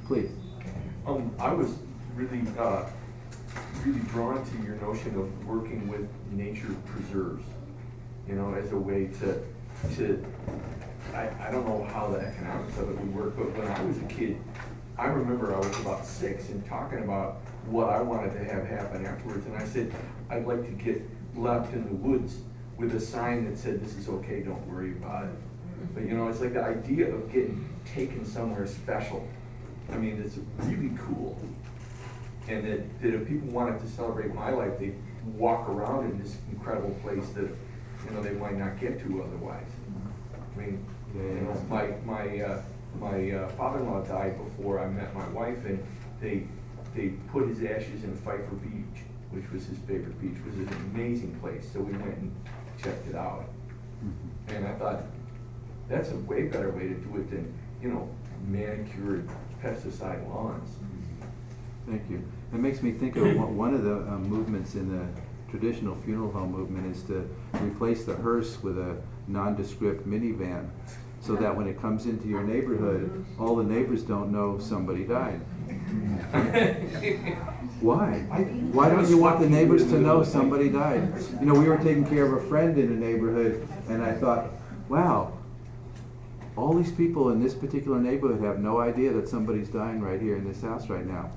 Please. I was really, really drawn to your notion of working with nature preserves, you know, as a way to I don't know how the economics of it would work, but when I was a kid, I remember I was about 6 and talking about what I wanted to have happen afterwards, and I said, I'd like to get left in the woods with a sign that said, this is okay, don't worry about it. But you know, it's like the idea of getting taken somewhere special. I mean, it's really cool. And that if people wanted to celebrate my life, they'd walk around in this incredible place that, you know, they might not get to otherwise. I mean, you know, my father-in-law died before I met my wife, and they put his ashes in Pfeiffer Beach, which was his favorite beach. It was an amazing place, so we went and checked it out. And I thought, that's a way better way to do it than, you know, manicured pesticide lawns. Thank you. It makes me think of one of the movements in the traditional funeral home movement is to replace the hearse with a nondescript minivan, so that when it comes into your neighborhood, all the neighbors don't know somebody died. Why? Why don't you want the neighbors to know somebody died? You know, we were taking care of a friend in a neighborhood, and I thought, wow, all these people in this particular neighborhood have no idea that somebody's dying right here in this house right now.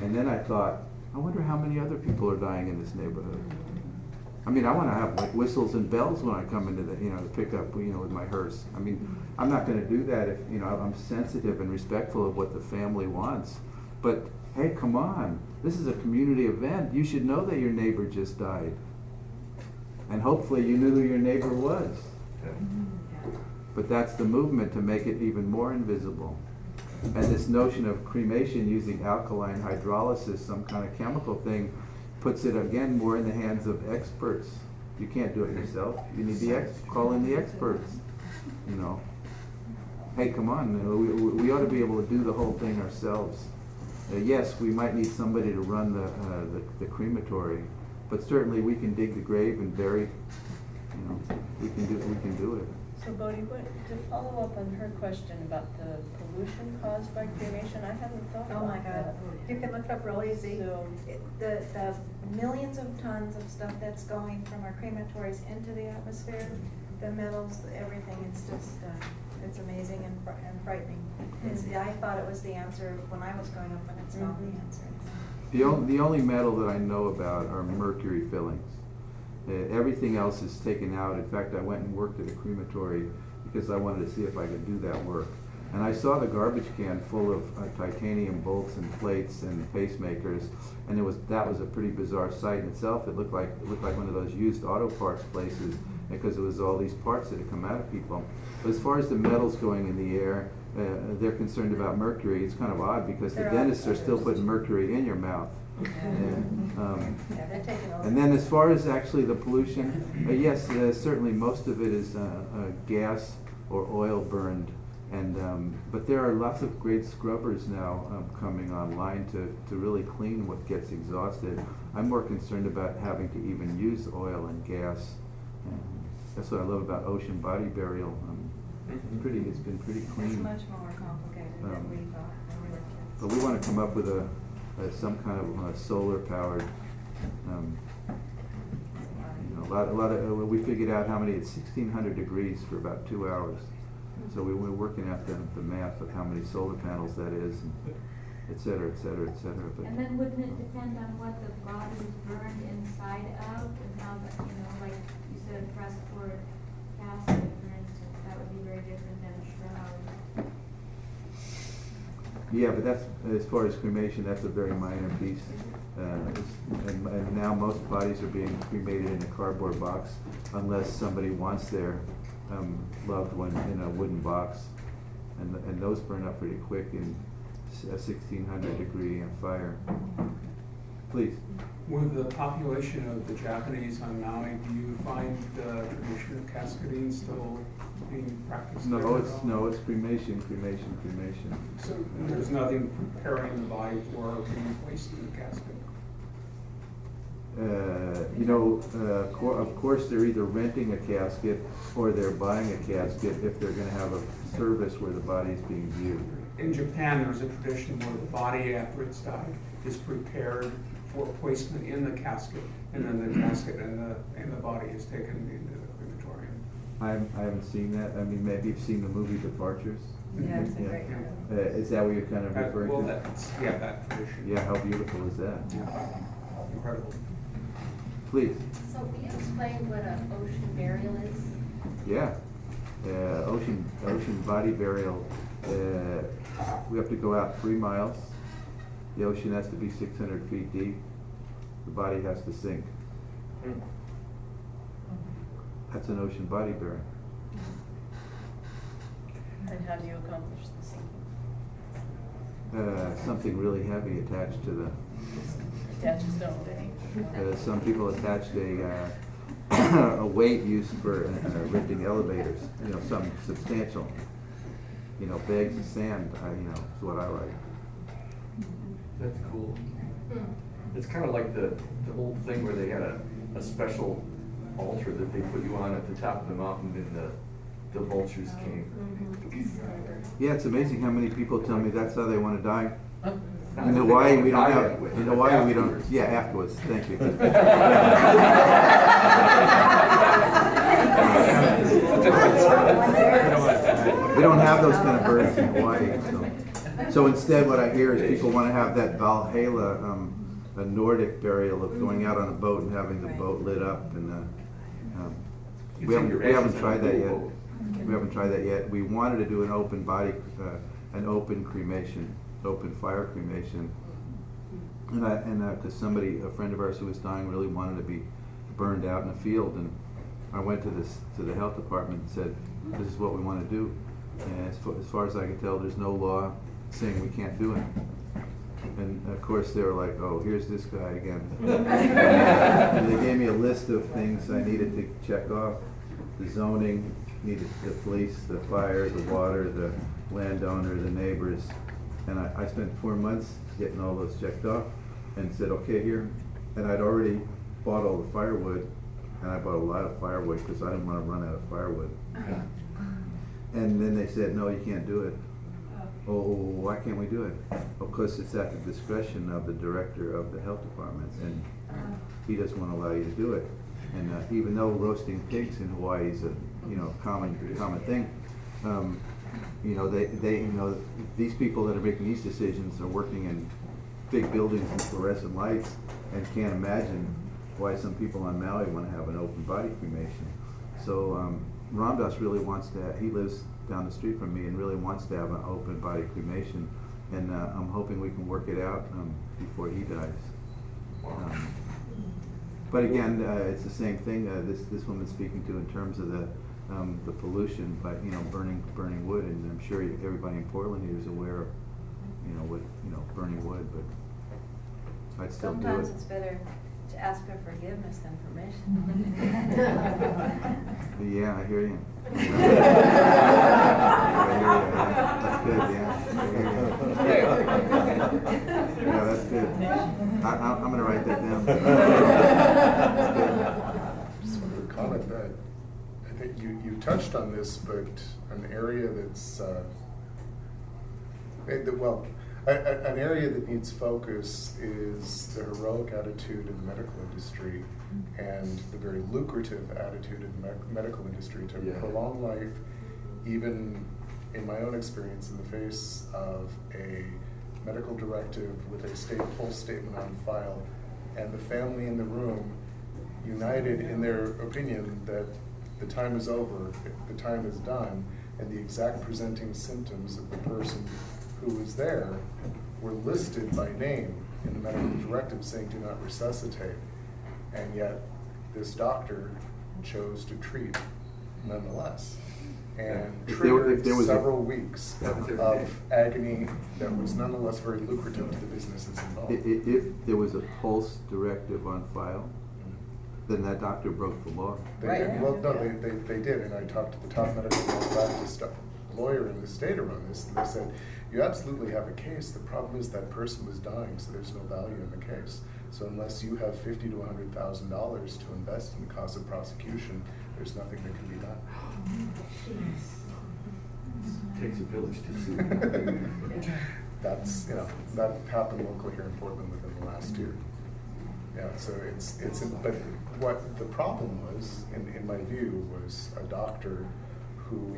And then I thought, I wonder how many other people are dying in this neighborhood. I mean, I want to have like whistles and bells when I come into the, you know, to pick up, you know, with my hearse. I mean, I'm not going to do that if, you know, I'm sensitive and respectful of what the family wants. But hey, come on, this is a community event. You should know that your neighbor just died. And hopefully you knew who your neighbor was. But that's the movement to make it even more invisible. And this notion of cremation using alkaline hydrolysis, some kind of chemical thing, puts it again more in the hands of experts. You can't do it yourself. You need the call in the experts. You know, hey, come on, we ought to be able to do the whole thing ourselves. Yes, we might need somebody to run the crematory, but certainly we can dig the grave and bury. You know, we can do it. So Bodhi, to follow up on her question about the pollution caused by cremation, I haven't thought about that. Oh my God, you can look up real easy. So, The millions of tons of stuff that's going from our crematories into the atmosphere, the metals, everything, it's just, it's amazing and frightening. I thought it was the answer when I was growing up, and it's not the answer. The only metal that I know about are mercury fillings. Everything else is taken out. In fact, I went and worked at a crematory because I wanted to see if I could do that work. And I saw the garbage can full of titanium bolts and plates and pacemakers, and that was a pretty bizarre sight in itself. It looked like one of those used auto parts places, because it was all these parts that had come out of people. But as far as the metals going in the air, they're concerned about mercury. It's kind of odd because the dentists are still putting mercury in your mouth. And then as far as actually the pollution, yes, certainly most of it is gas or oil burned, and but there are lots of great scrubbers now coming online to really clean what gets exhausted. I'm more concerned about having to even use oil and gas. That's what I love about ocean body burial. It's been pretty clean. It's much more complicated than we thought when we were kids. But we want to come up with some kind of solar powered. A lot of we figured out how many. It's 1,600 degrees for about 2 hours. So we were working out the math of how many solar panels that is, and et cetera, et cetera, et cetera. But and then wouldn't it depend on what the body is burned inside out, and how that, you know, like you said, pressed for casket, for instance, that would be very different than a shroud. yeah, but that's, as far as cremation, that's a very minor piece. And now most bodies are being cremated in a cardboard box, unless somebody wants their loved one in a wooden box, and those burn up pretty quick in a 1,600 degree fire. Please. With the population of the Japanese on Maui, do you find the tradition of casketing still being practiced? No, it's cremation. So there's nothing preparing the body for being placed in the casket? Of course, they're either renting a casket or they're buying a casket if they're going to have a service where the body is being viewed. in Japan, there's a tradition where the body after it's died is prepared for placement in the casket, and then the casket and the body is taken into the crematorium. I haven't seen that. I mean, maybe you've seen the movie Departures. Yeah, it's a great Yeah. movie. Is that what you're kind of referring Well, to? that tradition. Yeah, how beautiful is that? Yeah. Incredible. Please. So will you explain what an ocean burial is? Yeah. Ocean body burial. We have to go out 3 miles. The ocean has to be 600 feet deep. The body has to sink. That's an ocean body burial. And how do you accomplish the sinking? Something really heavy attached to the. Attach a stone. Some people attached a weight used for lifting elevators. You know, something substantial. You know, bags of sand. You know, is what I like. That's cool. It's kind of like the old thing where they had a special altar that they put you on at the top of the mountain and the vultures came. Yeah, it's amazing how many people tell me that's how they want to die. Not In that they Hawaii, don't we don't die have. that way, In but Hawaii, we don't. afterwards. Yeah, afterwards. Thank you. We don't have those kind of birds in Hawaii. So instead, what I hear is people want to have that Valhalla, a Nordic burial of going out on a boat and having the boat lit up. And we haven't tried that yet. We haven't tried that yet. We wanted to do an open body, an open cremation, open fire cremation. And because a friend of ours who was dying really wanted to be burned out in a field, and I went to the health department and said, this is what we want to do. And as far as I can tell, there's no law saying we can't do it. And of course they were like, oh, here's this guy again. And they gave me a list of things I needed to check off. The zoning, needed the police, the fire, the water, the landowner, the neighbors. And I spent 4 months getting all those checked off and said, okay, here. And I'd already bought all the firewood, and I bought a lot of firewood because I didn't want to run out of firewood. And then they said, no, you can't do it. Oh, why can't we do it? Because it's at the discretion of the director of the health department, and he doesn't want to allow you to do it. And even though roasting pigs in Hawaii is a common thing, these people that are making these decisions are working in big buildings with fluorescent lights and can't imagine why some people on Maui want to have an open body cremation. So Ramdas really wants to. He lives down the street from me and really wants to have an open body cremation, and I'm hoping we can work it out before he dies. But again, it's the same thing. This woman's speaking to in terms of the pollution, but burning wood, and I'm sure everybody in Portland here is aware of burning wood. But I'd still Sometimes do it's better to ask for forgiveness than permission. it. Yeah, I hear you. I hear you. That's good. Yeah, that's good. I'm gonna write that down. Just wanted to comment that I think you touched on this, but an area that's an area that needs focus is the heroic attitude in the medical industry and the very lucrative attitude in the medical industry to prolong life, even in my own experience, in the face of a medical directive with a state pulse statement on file, and the family in the room united in their opinion that the time is over, the time is done, and the exact presenting symptoms of the person who was there were listed by name in the medical directive saying do not resuscitate, and yet this doctor chose to treat nonetheless, and triggered several weeks of agony that was nonetheless very lucrative to the businesses involved. If there was a pulse directive on file, then that doctor broke the law. They Right. did. Well, no, they did, and I talked to the top medical malpractice lawyer in the state around this, and they said, you absolutely have a case. The problem is that person was dying, so there's no value in the case. So unless you have $50,000 to $100,000 to invest in the cost of prosecution, there's nothing that can be done. Takes a village to sue. that's, that happened locally here in Portland within the last year. Yeah, so but what the problem was, in my view, was a doctor who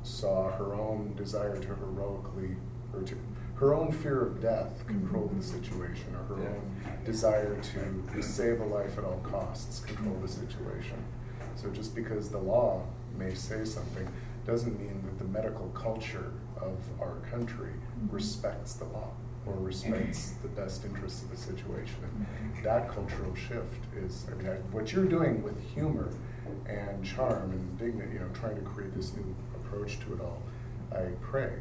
saw her own desire to heroically, or to her own fear of death control the situation, or her own desire to save a life at all costs control the situation. So just because the law may say something doesn't mean that the medical culture of our country respects the law or respects the best interests of the situation. And that cultural shift is, what you're doing with humor and charm and dignity, trying to create this new approach to it all, I pray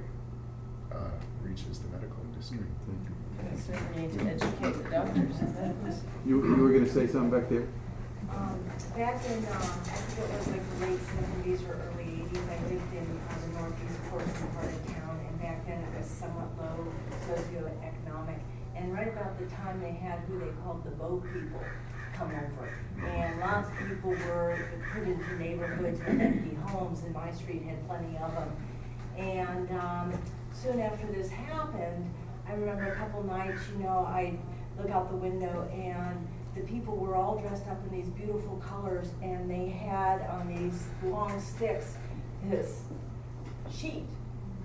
reaches the medical industry. We certainly need to educate the doctors on that. You were going to say something back there? Back in, I think it was like the late 70s or early 80s, I lived in the northeast Portland part of town, and back then it was somewhat low socioeconomic. And right about the time they had who they called the boat people come over. And lots of people were put into neighborhoods with empty homes, and my street had plenty of them. And soon after this happened, I remember a couple nights, I'd look out the window and the people were all dressed up in these beautiful colors, and they had on these long sticks this sheet.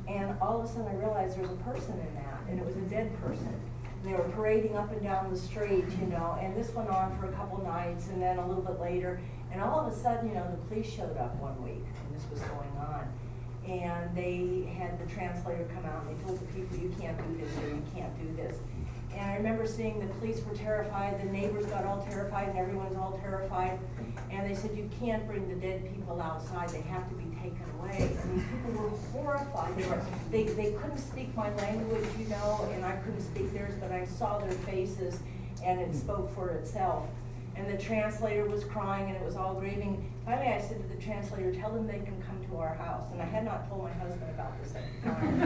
And all of a sudden I realized there was a person in that, and it was a dead person. And they were parading up and down the street, and this went on for a couple nights, and then a little bit later, and all of a sudden, the police showed up one week, and this was going on. And they had the translator come out, and they told the people, you can't do this, or you can't do this. And I remember seeing the police were terrified, the neighbors got all terrified, and everyone's all terrified. And they said, you can't bring the dead people outside, they have to be taken away. And these people were horrified. They couldn't speak my language, and I couldn't speak theirs, but I saw their faces, and it spoke for itself. And the translator was crying, and it was all grieving. Finally, I said to the translator, tell them they can come to our house. And I had not told my husband about this at the time.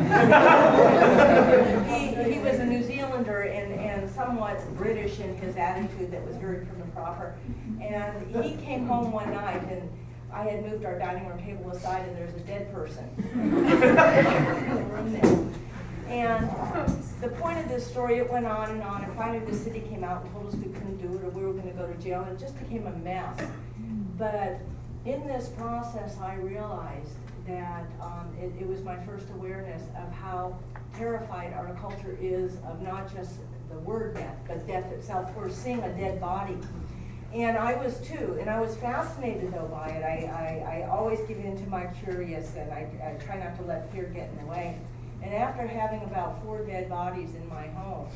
He was a New Zealander and somewhat British in his attitude that was very prim and proper. And he came home one night, and I had moved our dining room table aside, and there's a dead person in the room there. And the point of this story, it went on, and finally the city came out and told us we couldn't do it, or we were going to go to jail, and it just became a mess. But in this process, I realized that it was my first awareness of how terrified our culture is of not just the word death, but death itself. We're seeing a dead body. And I was too, and I was fascinated though by it. I always give in to my curious, and I try not to let fear get in the way. And after having about 4 dead bodies in my home,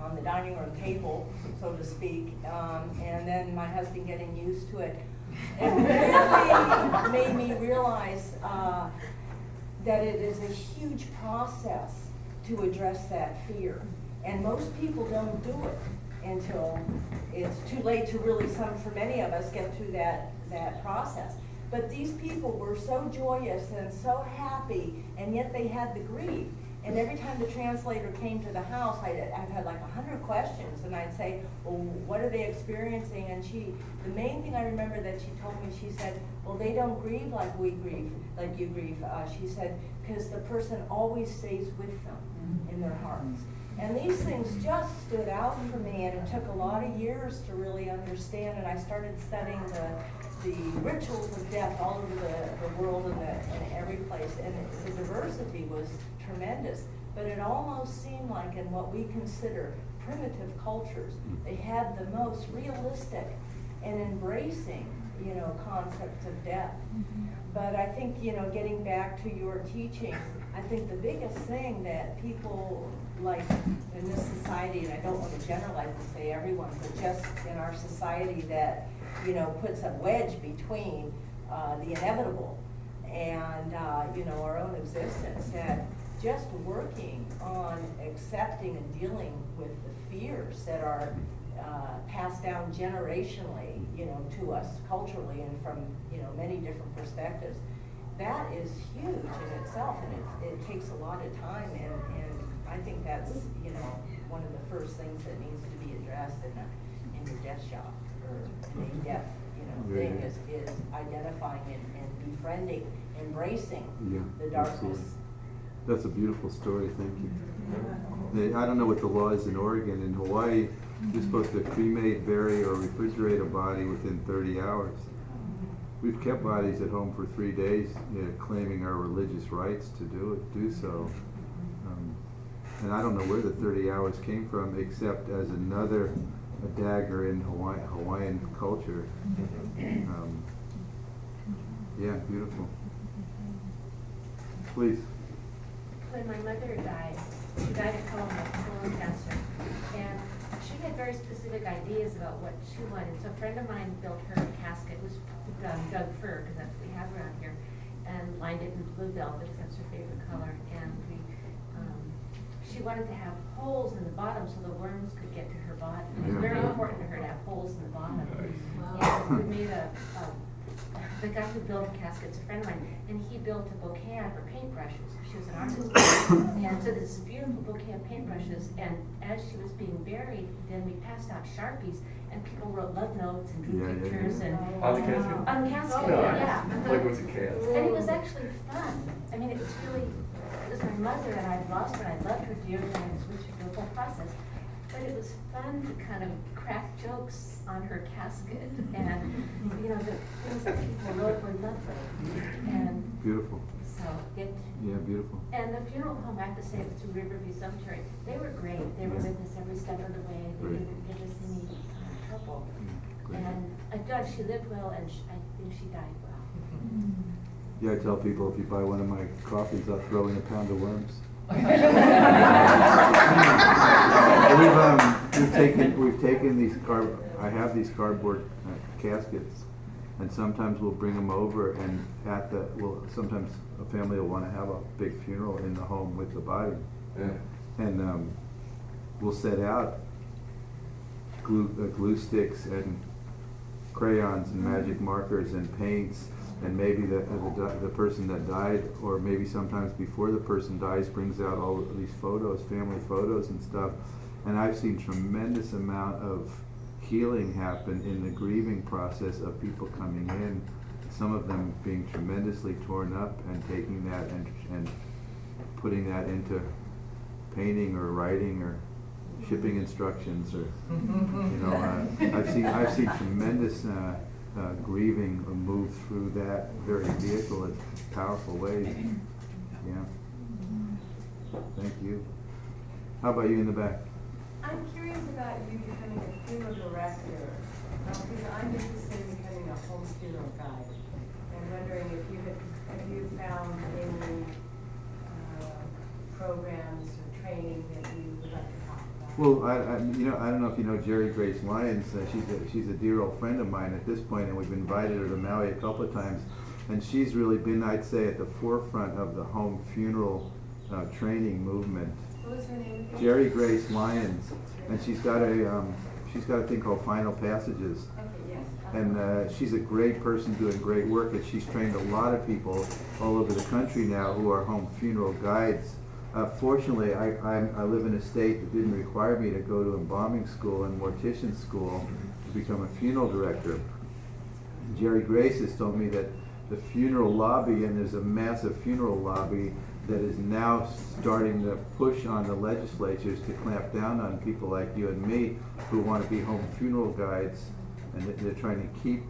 on the dining room table, so to speak, and then my husband getting used to it, it really made me realize that it is a huge process to address that fear. And most people don't do it until it's too late to really, for many of us, get through that process. But these people were so joyous and so happy, and yet they had the grief. And every time the translator came to the house, I've had like 100 questions, and I'd say, well, what are they experiencing? And the main thing I remember that she told me, she said, well, they don't grieve like we grieve, like you grieve. She said, because the person always stays with them in their hearts. And these things just stood out for me, and it took a lot of years to really understand. And I started studying the rituals of death all over the world and every place. And the diversity was tremendous. But it almost seemed like in what we consider primitive cultures, they had the most realistic and embracing, concepts of death. But I think, getting back to your teaching, I think the biggest thing that people like in this society, and I don't want to generalize and say everyone, but just in our society that, puts a wedge between the inevitable and, our own existence, that just working on accepting and dealing with the fears that are passed down generationally, to us culturally and from, many different perspectives, that is huge in itself, and it takes a lot of time, and I think that's, one of the first things that needs to be addressed in your death shop, or in a death, thing is identifying and befriending, embracing the darkness That's a beautiful story, thank you. I don't know what the law is in Oregon. In Hawaii, you're supposed to cremate, bury, or refrigerate a body within 30 hours. We've kept bodies at home for 3 days, claiming our religious rights to do so. And I don't know where the 30 hours came from, except as a dagger in Hawaiian culture. Yeah, beautiful. Please. When my mother died, she died at home of colon cancer, and she had very specific ideas about what she wanted. So a friend of mine built her a casket. It was Doug fir, because that's what we have around here, and lined it in blue velvet, because that's her favorite color. And she wanted to have holes in the bottom so the worms could get to her body. It was very important to her to have holes in the bottom. And we made the guy who built caskets, a friend of mine, and he built a bouquet out of her paintbrushes. She was an artist. And so this beautiful bouquet of paintbrushes, and as she was being buried, then we passed out Sharpies, and people wrote love notes and drew pictures and On the casket? on the casket, No, yeah. like what's a cast? And it was actually fun. I mean, it was my mother, and I'd lost her, and I loved her dearly, and it was the whole process. But it was fun to kind of crack jokes on her casket, and, the things that people wrote were lovely. And Beautiful. so Yeah, beautiful. and the funeral home, I have to say, it was through Riverview Cemetery. They were great. They were with us every step of the way. They Great. didn't give us any trouble. Great. And she lived well, and I think she died well. Yeah, I tell people if you buy one of my coffees, I'll throw in a pound of worms. We've taken these I have these cardboard caskets, and sometimes we'll bring them over, and sometimes a family will want to have a big funeral in the home with the body, and we'll set out glue sticks and crayons and magic markers and paints. And maybe the person that died, or maybe sometimes before the person dies, brings out all of these photos, family photos and stuff. And I've seen tremendous amount of healing happen in the grieving process of people coming in. Some of them being tremendously torn up and taking that and putting that into painting or writing or shipping instructions, or I've seen tremendous grieving move through that very vehicle in powerful ways. Yeah. Thank you. How about you in the back? I'm curious about you becoming a funeral director, because I'm interested in becoming a home funeral guide. I'm wondering if you found any programs or training that you would like to talk about. Well, I don't know if you know Jerry Grace Lyons. She's a dear old friend of mine at this point, and we've invited her to Maui a couple of times. And she's really been, I'd say, at the forefront of the home funeral training movement. What was her name again? Jerry Grace Lyons, and she's got a thing called Final Passages. Okay, yes. And she's a great person doing great work, and she's trained a lot of people all over the country now who are home funeral guides. Fortunately, I live in a state that didn't require me to go to embalming school and mortician school to become a funeral director. Jerry Grace has told me that the funeral lobby, and there's a massive funeral lobby that is now starting to push on the legislatures to clamp down on people like you and me who want to be home funeral guides, and they're trying to keep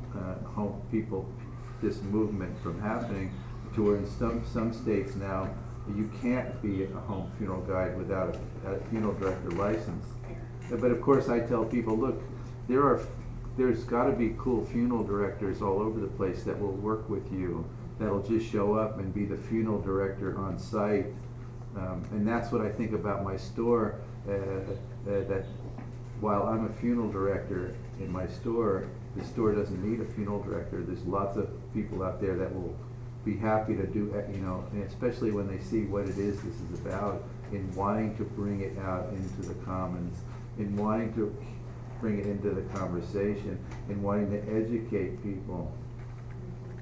this movement from happening, to where in some states now you can't be a home funeral guide without a funeral director license. But of course I tell people, look, there's got to be cool funeral directors all over the place that will work with you, that'll just show up and be the funeral director on site. And that's what I think about my store, that while I'm a funeral director in my store, the store doesn't need a funeral director. There's lots of people out there that will be happy to do, and especially when they see what it is this is about, in wanting to bring it out into the commons, in wanting to bring it into the conversation, in wanting to educate people.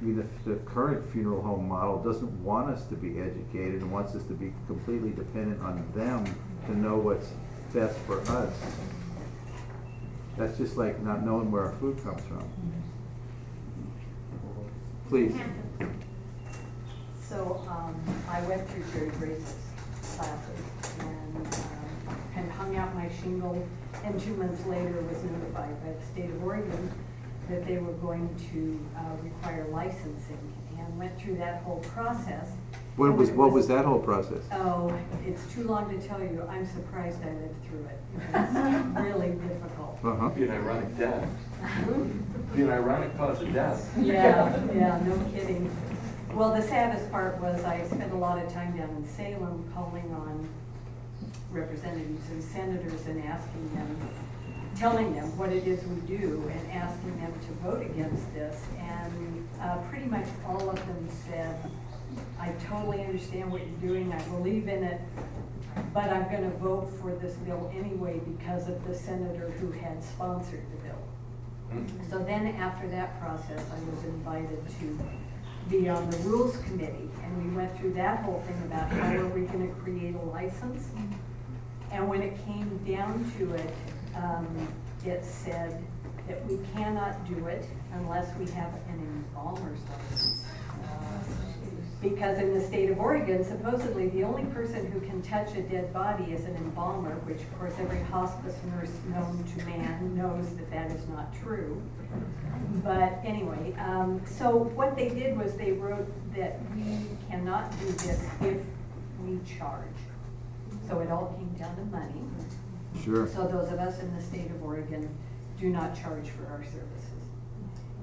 I mean, the current funeral home model doesn't want us to be educated and wants us to be completely dependent on them to know what's best for us. That's just like not knowing where our food comes from. Please. So I went through Jerry Grace's classes and hung out my shingle, and 2 months later was notified by the state of Oregon that they were going to require licensing, and went through that whole process. What was that whole process? Oh, it's too long to tell you. I'm surprised I lived through it. It's really difficult. Uh-huh. Be an ironic death. Be an ironic cause of death. Yeah, no kidding. Well, the saddest part was I spent a lot of time down in Salem calling on representatives and senators and asking them, telling them what it is we do and asking them to vote against this. And pretty much all of them said, I totally understand what you're doing, I believe in it, but I'm going to vote for this bill anyway because of the senator who had sponsored the bill. So then after that process, I was invited to be on the Rules Committee, and we went through that whole thing about how are we going to create a license. And when it came down to it, it said that we cannot do it unless we have an embalmer's license. Because in the state of Oregon, supposedly the only person who can touch a dead body is an embalmer, which of course every hospice nurse known to man knows that that is not true. But anyway, so what they did was they wrote that we cannot do this if we charge. So it all came down to money. Sure. So those of us in the state of Oregon do not charge for our services.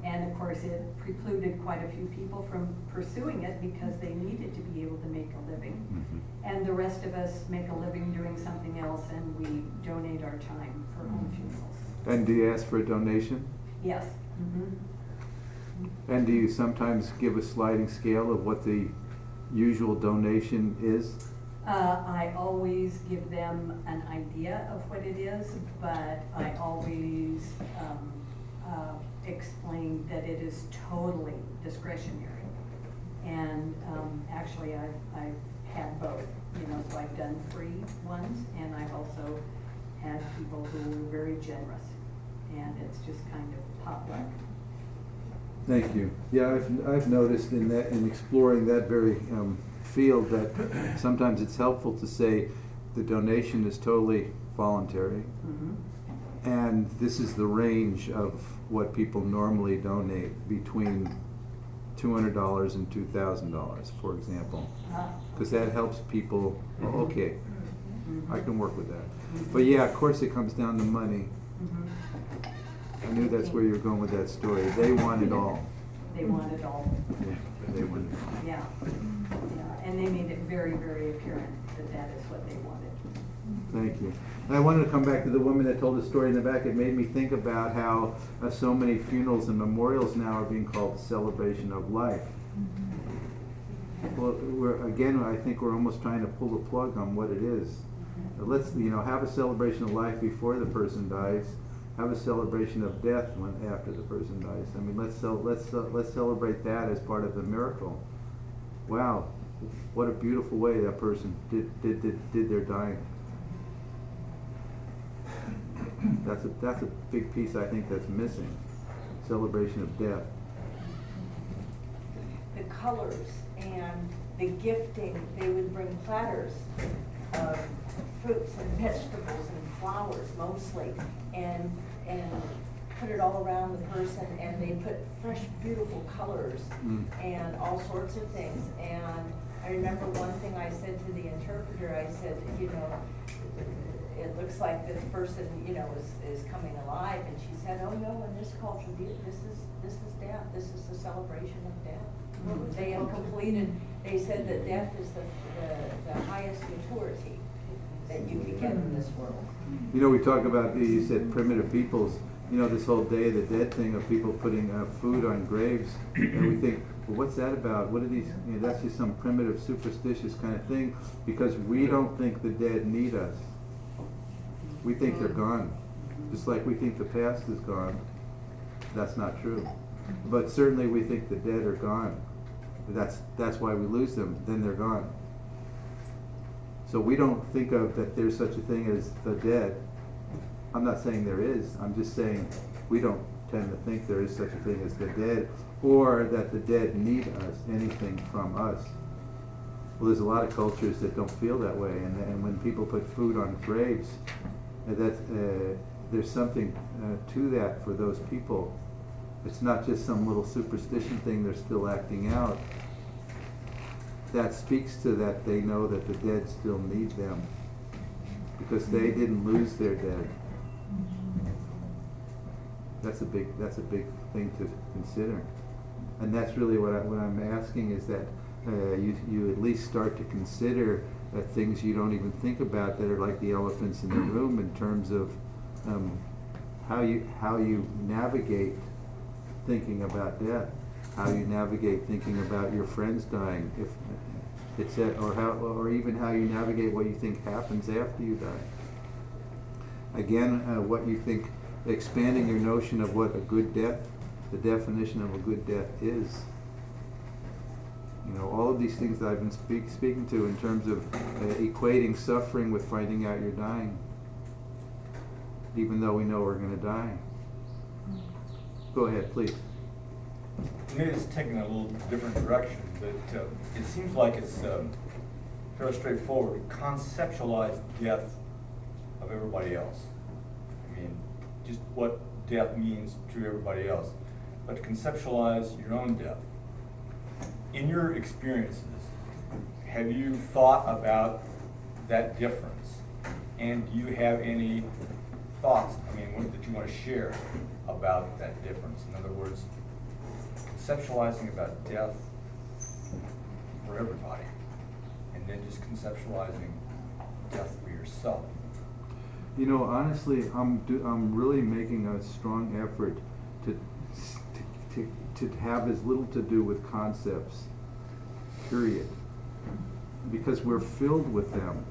And of course, it precluded quite a few people from pursuing it because they needed to be able to make a living. Mm-hmm. And the rest of us make a living doing something else, and we donate our time for home funerals. And do you ask for a donation? Yes. Mm-hmm. And do you sometimes give a sliding scale of what the usual donation is? I always give them an idea of what it is, but I always explain that it is totally discretionary. And actually, I've had both, so I've done free ones, and I've also had people who were very generous, and it's just kind of potluck. Thank you. Yeah, I've noticed in exploring that very field that sometimes it's helpful to say the donation is totally voluntary. Mm-hmm. And this is the range of what people normally donate, between $200 and $2,000, for example. Because that helps people, okay, I can work with that. But yeah, of course it comes down to money. I knew that's where you were going with that story. They want it all. They want it all. Yeah, they want it all. Yeah, and they made it very, very apparent that that is what they wanted. Thank you. And I wanted to come back to the woman that told the story in the back. It made me think about how so many funerals and memorials now are being called celebration of life. Well, I think we're almost trying to pull the plug on what it is. Let's, have a celebration of life before the person dies. Have a celebration of death after the person dies. I mean, let's celebrate that as part of the miracle. Wow, what a beautiful way that person did their dying. That's a big piece, I think, that's missing. Celebration of death. The colors and the gifting, they would bring platters of fruits and vegetables and flowers mostly, and put it all around the person, and they put fresh, beautiful colors and all sorts of things. And I remember one thing I said to the interpreter, I said, it looks like this person, is coming alive. And she said, oh no, in this culture, this is death. This is the celebration of death. They have completed, they said that death is the highest maturity that you could get in this world. We talk about, you said primitive peoples, this whole Day of the Dead thing of people putting food on graves, and we think, well, what's that about? What are these, that's just some primitive, superstitious kind of thing, because we don't think the dead need us. We think they're gone. Just like we think the past is gone. That's not true. But certainly we think the dead are gone. That's why we lose them, then they're gone. So we don't think of that there's such a thing as the dead. I'm not saying there is, I'm just saying we don't tend to think there is such a thing as the dead, or that the dead need us, anything from us. Well, there's a lot of cultures that don't feel that way, and when people put food on graves, there's something to that for those people. It's not just some little superstition thing they're still acting out. That speaks to that they know that the dead still need them, because they didn't lose their dead. That's a big thing to consider, and that's really what I'm asking is that you at least start to consider things you don't even think about that are like the elephants in the room in terms of how you navigate thinking about death, how you navigate thinking about your friends dying, if it's or even how you navigate what you think happens after you die. Again, what you think, expanding your notion of what a good death, the definition of a good death is. You know, all of these things that I've been speaking to in terms of equating suffering with finding out you're dying, even though we know we're going to die. Go ahead, please. Maybe it's taking a little different direction, but it seems like it's fairly straightforward. Conceptualize death of everybody else. I mean, just what death means to everybody else, but to conceptualize your own death. In your experiences, have you thought about that difference? And do you have any thoughts, that you want to share about that difference? In other words, conceptualizing about death for everybody, and then just conceptualizing death for yourself. You know, honestly, I'm really making a strong effort to have as little to do with concepts, period. Because we're filled with them,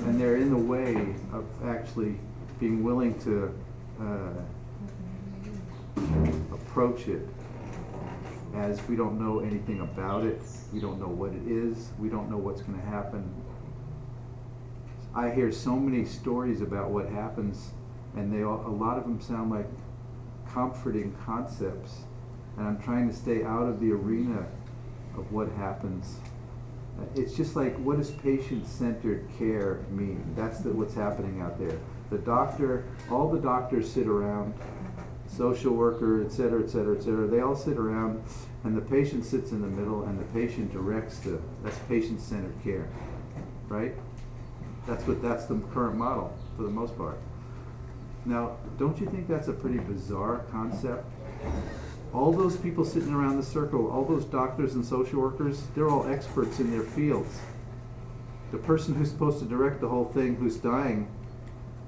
and they're in the way of actually being willing to approach it, as we don't know anything about it, we don't know what it is, we don't know what's going to happen. I hear so many stories about what happens, and a lot of them sound like comforting concepts, and I'm trying to stay out of the arena of what happens. It's just like, what does patient-centered care mean? That's what's happening out there. The doctor, all the doctors sit around, social worker, et cetera, et cetera, et cetera. They all sit around, and the patient sits in the middle, and the patient directs that's patient-centered care, right? That's the current model for the most part. Now, don't you think that's a pretty bizarre concept? All those people sitting around the circle, all those doctors and social workers, they're all experts in their fields. The person who's supposed to direct the whole thing, who's dying,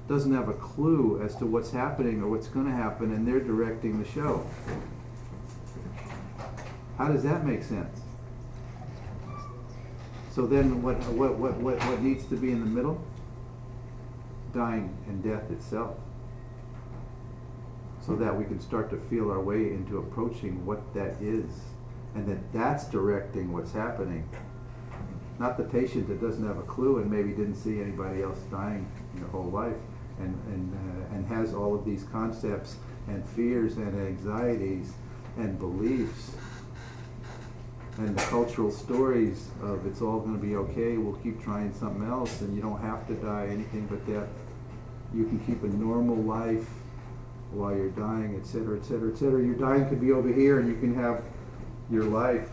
doesn't have a clue as to what's happening or what's going to happen, and they're directing the show. How does that make sense? So then what needs to be in the middle? Dying and death itself. So that we can start to feel our way into approaching what that is, and that's directing what's happening. Not the patient that doesn't have a clue and maybe didn't see anybody else dying in their whole life, and has all of these concepts and fears and anxieties and beliefs and the cultural stories of it's all going to be okay, we'll keep trying something else, and you don't have to die anything but death. You can keep a normal life while you're dying, et cetera, et cetera, et cetera. Your dying could be over here, and you can have your life.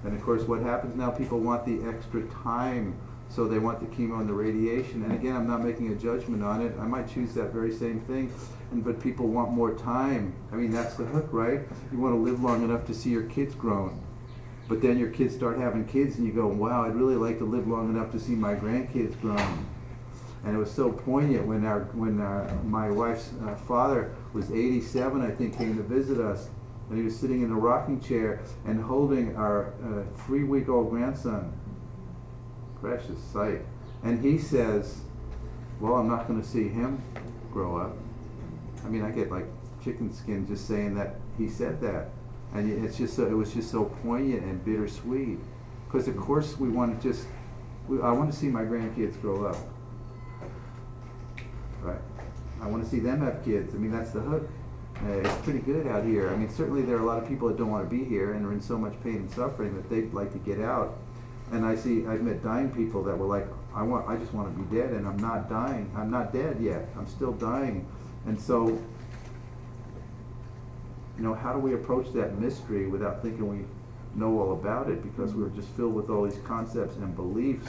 And of course, what happens now, people want the extra time, so they want the chemo and the radiation. And again, I'm not making a judgment on it. I might choose that very same thing, but people want more time. I mean, that's the hook, right? You want to live long enough to see your kids grown. But then your kids start having kids, and you go, wow, I'd really like to live long enough to see my grandkids grown. And it was so poignant when my wife's father was 87, I think, came to visit us, and he was sitting in a rocking chair and holding our 3-week-old grandson. Precious sight. And he says, well, I'm not going to see him grow up. I mean, I get like chicken skin just saying that he said that. And it was just so poignant and bittersweet. Because of course I want to see my grandkids grow up. Right. I want to see them have kids. I mean, that's the hook. It's pretty good out here. I mean, certainly there are a lot of people that don't want to be here and are in so much pain and suffering that they'd like to get out. And I've met dying people that were like, I just want to be dead, and I'm not dying. I'm not dead yet. I'm still dying. And so, you know, how do we approach that mystery without thinking we know all about it, because we're just filled with all these concepts and beliefs